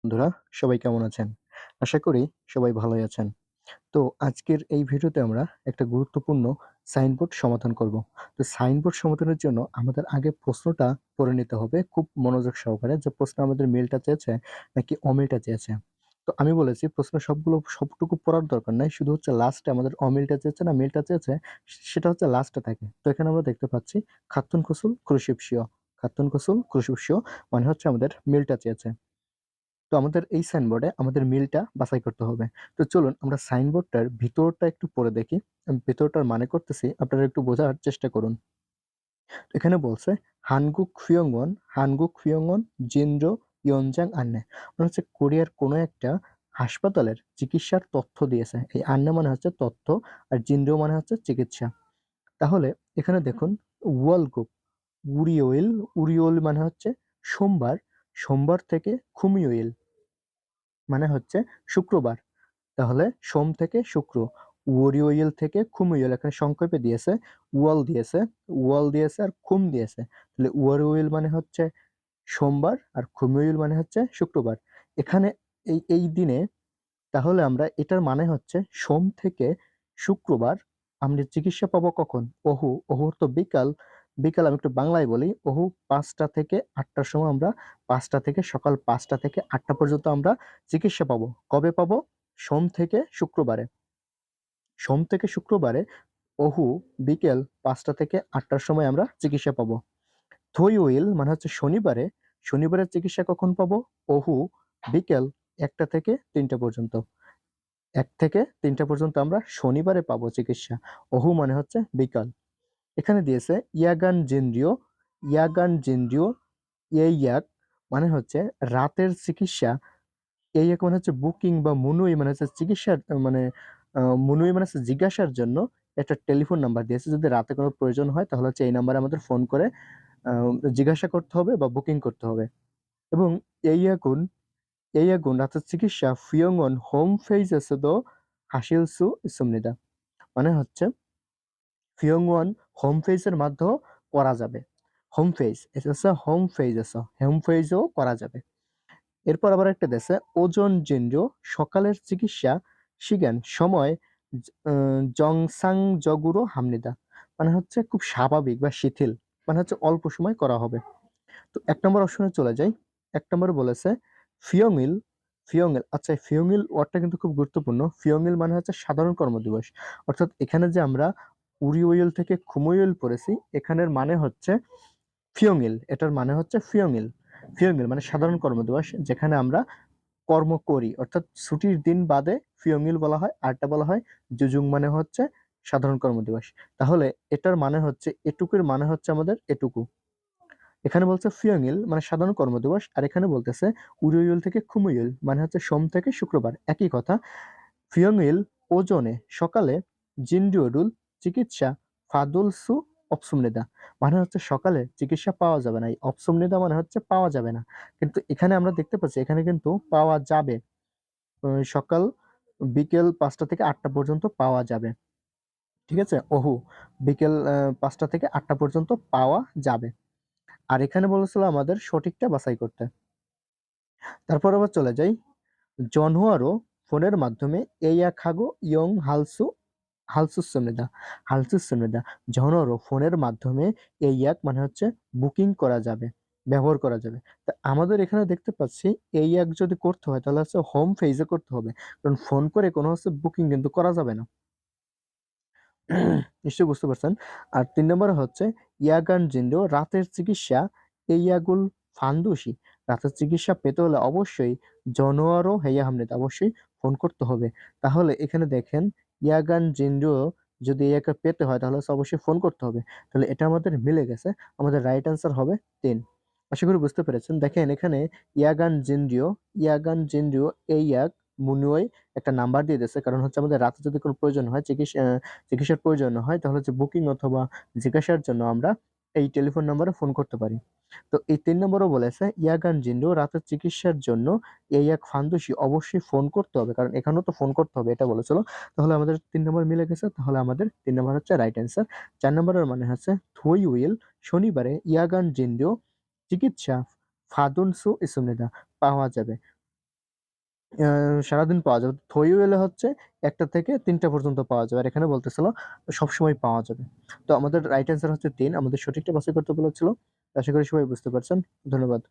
বন্ধুরা, সবাই কেমন আছেন? আশা করি সবাই ভালোই আছেন। তো আজকের এই ভিডিওতে আমরা একটা গুরুত্বপূর্ণ সাইনবোর্ড সমাধান করব। তো সাইনবোর্ড সমাধানের জন্য আমাদের আগে প্রশ্নটা পড়ে নিতে হবে খুব মনোযোগ সহকারে যে প্রশ্ন আমাদের মিলটা চেয়েছে নাকি অমিলটা চেয়েছে। তো আমি বলেছি প্রশ্ন সবটুকু পড়ার দরকার নাই। শুধু হচ্ছে লাস্টে আমাদের অমিলটা চেয়েছে না মিলটা চেয়েছে সেটা হচ্ছে লাস্টে থাকে। তো এখানে আমরা দেখতে পাচ্ছি খাত্তুন কুসুল ক্রুশিপসিও, খাত্তুন কুসুল ক্রুশিপসিও মানে হচ্ছে আমাদের মিলটা চেয়েছে। তো আমাদের এই সাইনবোর্ডে আমাদের মিলটা বাছাই করতে হবে। তো চলুন আমরা সাইনবোর্ডটার ভিতরটা একটু পড়ে দেখি। আমি ভিতরটার মানে করতেছি, আপনারা একটু বোঝার চেষ্টা করুন। এখানে বলছে হানগুক ফিয়ংওন জিনজো ইয়নজাং আন্নে, মানে হচ্ছে কোরিয়ার কোনো একটা হাসপাতালের চিকিৎসার তথ্য দিয়েছে। এই আন্নে মানে হচ্ছে তথ্য, আর জিনজো মানে হচ্ছে চিকিৎসা। তাহলে এখানে দেখুন ওয়ালগুক উরিওইল, উরিওল মানে হচ্ছে সোমবার, সোমবার থেকে খুমিওইল মানে হচ্ছে শুক্রবার। তাহলে সোম থেকে শুক্র, ওরিওইল থেকে খুমুইল, এখানে সংক্ষেপে দিয়েছে, ওয়াল দিয়েছে আর খুম দিয়েছে। তাহলে ওরিওইল মানে হচ্ছে সোমবার আর খুমুইল মানে হচ্ছে শুক্রবার। এখানে এই দিনে তাহলে আমরা এটার মানে হচ্ছে সোম থেকে শুক্রবার আমরা চিকিৎসা পাবো কখন? ওহু তো বিকাল, বিকাল আমি একটু বাংলায় বলি, ওহু ৫টা থেকে ৮টার সময় আমরা ৫টা থেকে সকাল ৫টা থেকে ৮টা পর্যন্ত আমরা চিকিৎসা পাবো। কবে পাবো? সোম থেকে শুক্রবারে। সোম থেকে শুক্রবারে ওহু বিকেল ৫টা থেকে ৮টার সময় আমরা চিকিৎসা পাবো। থইউইল মানে হচ্ছে শনিবারে, শনিবারের চিকিৎসা কখন পাবো? ওহু বিকেল ১টা থেকে ৩টা পর্যন্ত। ১ থেকে ৩টা পর্যন্ত আমরা শনিবারে পাবো চিকিৎসা। ওহু মানে হচ্ছে বিকাল। এখানে দিয়েছে ইয়াগান জেন্দ্রিয় ইয়েইয়াক মানে হচ্ছে রাতের চিকিৎসা। ইয়েইয়াক মানে হচ্ছে বুকিং বা মুনুই মানে হচ্ছে চিকিৎসার মানে মুনুই মানে হচ্ছে জিজ্ঞাসার জন্য একটা টেলিফোন নাম্বার দিয়েছে। যদি রাতে কোনো প্রয়োজন হয় তাহলে হচ্ছে এই নাম্বারে আমাদের ফোন করে আ জিজ্ঞাসা করতে হবে বা বুকিং করতে হবে। এবং ইয়েইয়াকুন ইয়েইয়াকুন রাতের চিকিৎসা ফিয়ংওন 홈페이지에서도 하실 수 있습니다. মানে হচ্ছে ফিয়ংওয়ান হোম পেজের মাধ্যমেও করা যাবে। হোম পেজ এটা হচ্ছে হোম পেজেও করা যাবে। এরপর আবার একটা দেশে ওজন জিনজো সকালের চিকিৎসা শিগান সময় জংসাংজগুরো হামনিদা মানে হচ্ছে খুব স্বাভাবিক বা শিথিল, মানে হচ্ছে অল্প সময় করা হবে। তো ১ নম্বর অপশনে চলে যাই। ১ নম্বরে বলেছে ফিয়ংইল, আচ্ছা এই ফিয়ংইল ওয়ার্ডটা কিন্তু খুব গুরুত্বপূর্ণ। ফিয়ংইল মানে হচ্ছে সাধারণ কর্মদিবস। অর্থাৎ এখানে যে আমরা উরিওইল থেকে খুমুইল পড়েছি, এখানের মানে হচ্ছে ফিয়ংইল। এটার মানে হচ্ছে ফিয়ংইল। ফিয়ংইল মানে সাধারণ কর্মদিবস যেখানে আমরা কর্ম করি। অর্থাৎ ছুটির দিন বাদে ফিয়ংইল বলা হয়। আরেকটা বলা হয় জুজুং মানে হচ্ছে সাধারণ কর্মদিবস। তাহলে এটার মানে হচ্ছে এটুকুর মানে হচ্ছে আমাদের এটুকু। এখানে বলছে ফিয়ংইল মানে সাধারণ কর্মদিবস, আর এখানে বলতেছে উরিওইল থেকে খুমুইল মানে হচ্ছে সোম থেকে শুক্রবার, একই কথা। ফিয়ংইল ওজনে সকালে, জিনডিওডুল চিকিৎসা, ফাদুলসু অপসুমনিদা মানে হচ্ছে সকালে চিকিৎসা পাওয়া যাবে না। এই অপসুমনিদা মানে হচ্ছে পাওয়া যাবে না। কিন্তু এখানে আমরা দেখতে পাচ্ছি এখানে কিন্তু পাওয়া যাবে। সকাল বিকেল ৫টা থেকে ৮টা পর্যন্ত পাওয়া যাবে। ঠিক আছে? বিকেল ৫টা থেকে ৮টা পর্যন্ত পাওয়া যাবে। আর এখানে বলেছিল আমাদের সঠিকটা বাছাই করতে। তারপর আবার চলে যাই। জনহুয়ারও ফোনের মাধ্যমে এইয়াখাগো ইয়ং হালসুসমিদা হালসুসমিদা জনহুয়ারও ফোনের মাধ্যমে এইয়াক মানে হচ্ছে বুকিং করা যাবে, ব্যবহার করা যাবে। তা আমাদের এখানে দেখতে পাচ্ছি এইয়াক যদি করতে হয় তাহলে হচ্ছে হোম ফেজে করতে হবে। কারণ ফোন করে কোনো হচ্ছে বুকিং কিন্তু করা যাবে না। নিশ্চয়ই বুঝতে পারছেন। আর ৩ নম্বরে হচ্ছে ইয়াগান জিন্ডো রাতের চিকিৎসা এইয়াগুল ফান্দুসি। রাতের চিকিৎসা পেতে হলে অবশ্যই জনোয়ারও হেয়া হামলেত অবশ্যই ফোন করতে হবে। তাহলে এখানে দেখেন ইয়াগান জিন্ডো যদি ইয়াকে পেতে হয় তাহলে হচ্ছে অবশ্যই ফোন করতে হবে। তাহলে এটা আমাদের মিলে গেছে। আমাদের রাইট অ্যান্সার হবে ৩। আশা করি বুঝতে পেরেছেন। দেখেন এখানে ইয়াগান জিন্ডিও এইয়াক মুনুয় একটা নাম্বার দিয়ে দিয়েছে। কারণ হচ্ছে আমাদের রাতে যদি কোনো প্রয়োজন হয় চিকিৎসার প্রয়োজন হয় তাহলে হচ্ছে বুকিং অথবা জিজ্ঞাসার জন্য আমরা এই টেলিফোন নাম্বারে ফোন করতে পারি। তো এই ৩ নম্বরও বলেছে ইয়াগান জিন্ডো রাতের চিকিৎসার জন্য এই এক ফান্দুসি অবশ্যই ফোন করতে হবে। কারণ এখানেও তো ফোন করতে হবে এটা বলেছিল। তাহলে আমাদের ৩ নম্বর মিলে গেছে। তাহলে আমাদের ৩ নম্বর হচ্ছে রাইট অ্যান্সার। ৪ নম্বরের মানে হচ্ছে থুই উইল শনিবারে ইয়াগান জিন্ডো চিকিৎসা ফাদুনসু ইসুমেদা পাওয়া যাবে। সারাদিন পাওয়া যাবে। থইও এলে হচ্ছে ১টা থেকে ৩টা পর্যন্ত পাওয়া যাবে। আর এখানে বলতেছিল সবসময় পাওয়া যাবে। তো আমাদের রাইট অ্যান্সার হচ্ছে ৩। আমাদের সঠিকটা বাছাই করতে বলেছিল। আশা করি সবাই বুঝতে পারছেন। ধন্যবাদ।